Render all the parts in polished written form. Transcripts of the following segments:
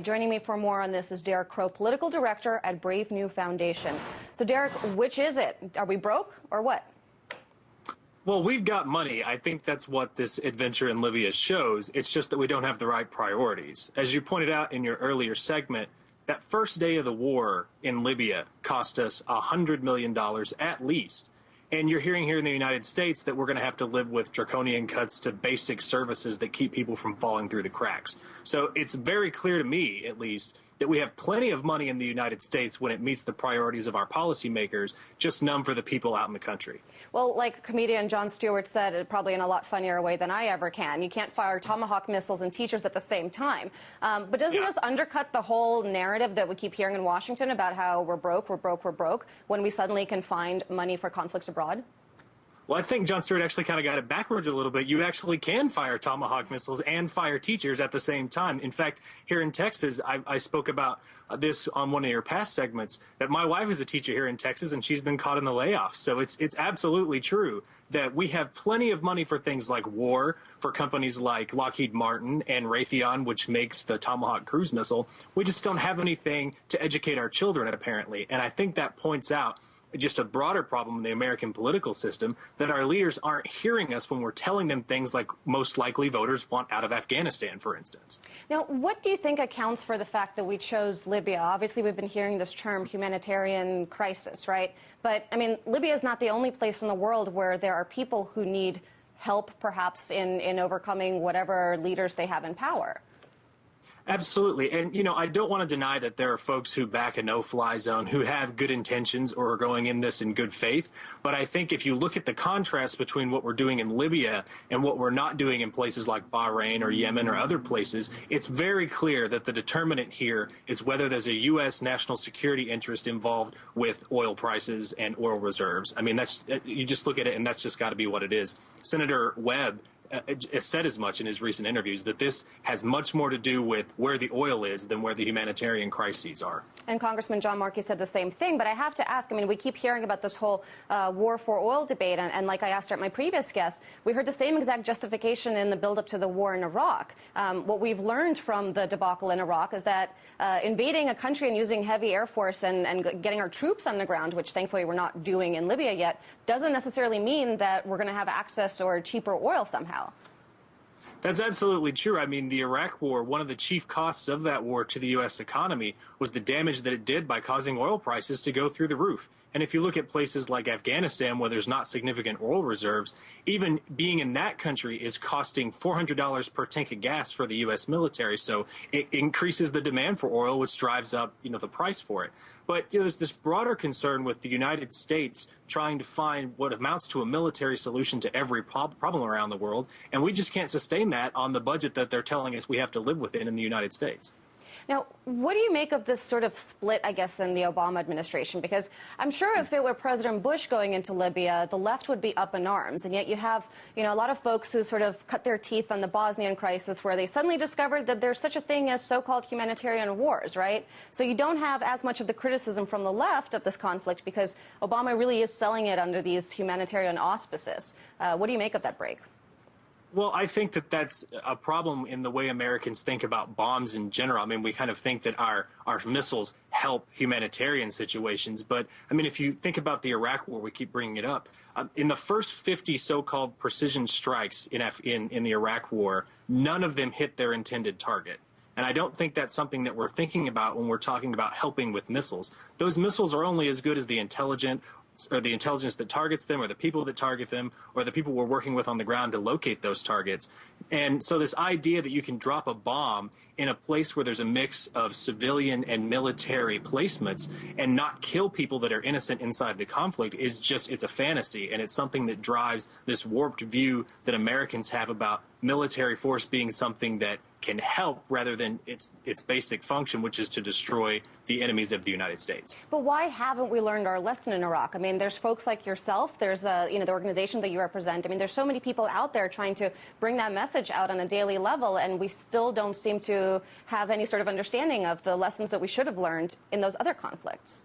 Joining me for more on this is Derek Crow, political director at Brave New Foundation. So, Derek, which is it? Are we broke or what? Well, we've got money. I think that's what this adventure in Libya shows. It's just that we don't have the right priorities. As you pointed out in your earlier segment, that first day of the war in Libya cost us $100 million at least. And you're hearing here in the United States that we're going to have to live with draconian cuts to basic services that keep people from falling through the cracks. So it's very clear to me, at least, that we have plenty of money in the United States when it meets the priorities of our policymakers, just none for the people out in the country. Well, like comedian Jon Stewart said, probably in a lot funnier way than I ever can, you can't fire Tomahawk missiles and teachers at the same time. But doesn't this undercut the whole narrative that we keep hearing in Washington about how we're broke, when we suddenly can find money for conflicts abroad? Well, I think Jon Stewart actually kind of got it backwards a little bit. You actually can fire Tomahawk missiles and fire teachers at the same time. In fact, here in Texas, I spoke about this on one of your past segments, that my wife is a teacher here in Texas, and she's been caught in the layoffs. So it's absolutely true that we have plenty of money for things like war, for companies like Lockheed Martin and Raytheon, which makes the Tomahawk cruise missile. We just don't have anything to educate our children, apparently. And I think that points out just a broader problem in the American political system, that our leaders aren't hearing us when we're telling them things like most likely voters want out of Afghanistan, for instance. Now, what do you think accounts for the fact that we chose Libya? Obviously, we've been hearing this term humanitarian crisis, right? But, I mean, Libya is not the only place in the world where there are people who need help, perhaps, in overcoming whatever leaders they have in power. Absolutely. And, you know, I don't want to deny that there are folks who back a no-fly zone who have good intentions or are going in this in good faith. But I think if you look at the contrast between what we're doing in Libya and what we're not doing in places like Bahrain or Yemen or other places, it's very clear that the determinant here is whether there's a U.S. national security interest involved with oil prices and oil reserves. I mean, you just look at it, and that's just got to be what it is. Senator Webb said as much in his recent interviews, that this has much more to do with where the oil is than where the humanitarian crises are. And Congressman John Markey said the same thing. But I have to ask, I mean, we keep hearing about this whole war for oil debate. And like I asked at my previous guest, we heard the same exact justification in the buildup to the war in Iraq. What we've learned from the debacle in Iraq is that invading a country and using heavy air force and getting our troops on the ground, which thankfully we're not doing in Libya yet, doesn't necessarily mean that we're going to have access or cheaper oil somehow. That's absolutely true. I mean, the Iraq war, one of the chief costs of that war to the U.S. economy was the damage that it did by causing oil prices to go through the roof. And if you look at places like Afghanistan, where there's not significant oil reserves, even being in that country is costing $400 per tank of gas for the U.S. military. So it increases the demand for oil, which drives up, the price for it. But there's this broader concern with the United States trying to find what amounts to a military solution to every problem around the world. And we just can't sustain that on the budget that they're telling us we have to live within in the United States. Now, what do you make of this sort of split, I guess, in the Obama administration? Because I'm sure if it were President Bush going into Libya, the left would be up in arms. And yet you have, a lot of folks who sort of cut their teeth on the Bosnian crisis, where they suddenly discovered that there's such a thing as so-called humanitarian wars, right? So you don't have as much of the criticism from the left of this conflict because Obama really is selling it under these humanitarian auspices. What do you make of that break? Well, I think that that's a problem in the way Americans think about bombs in general. I mean, we kind of think that our missiles help humanitarian situations. But, I mean, if you think about the Iraq war, we keep bringing it up. In the first 50 so-called precision strikes in the Iraq war, none of them hit their intended target. And I don't think that's something that we're thinking about when we're talking about helping with missiles. Those missiles are only as good as the intelligence that targets them, or the people that target them, or the people we're working with on the ground to locate those targets. And so this idea that you can drop a bomb in a place where there's a mix of civilian and military placements and not kill people that are innocent inside the conflict is just, it's a fantasy. And it's something that drives this warped view that Americans have about military force being something that can help rather than its basic function, which is to destroy the enemies of the United States. But why haven't we learned our lesson in Iraq? I mean, there's folks like yourself, there's the organization that you represent. I mean, there's so many people out there trying to bring that message out on a daily level, and we still don't seem to have any sort of understanding of the lessons that we should have learned in those other conflicts.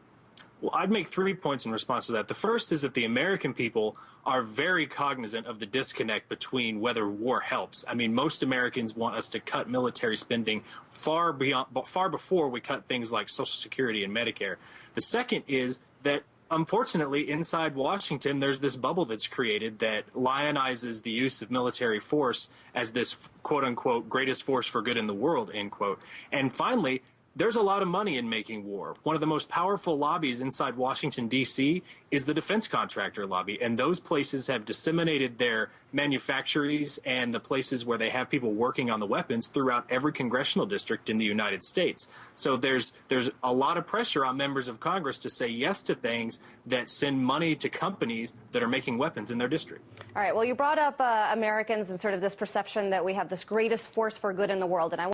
Well, I'd make 3 points in response to that. The first is that the American people are very cognizant of the disconnect between whether war helps. I mean, most Americans want us to cut military spending far before we cut things like Social Security and Medicare. The second is that, unfortunately, inside Washington, there's this bubble that's created that lionizes the use of military force as this quote-unquote greatest force for good in the world, end quote. And finally, there's a lot of money in making war. One of the most powerful lobbies inside Washington, D.C. is the defense contractor lobby, and those places have disseminated their manufactories and the places where they have people working on the weapons throughout every congressional district in the United States. So there's a lot of pressure on members of Congress to say yes to things that send money to companies that are making weapons in their district. All right, well, you brought up Americans and sort of this perception that we have this greatest force for good in the world, and I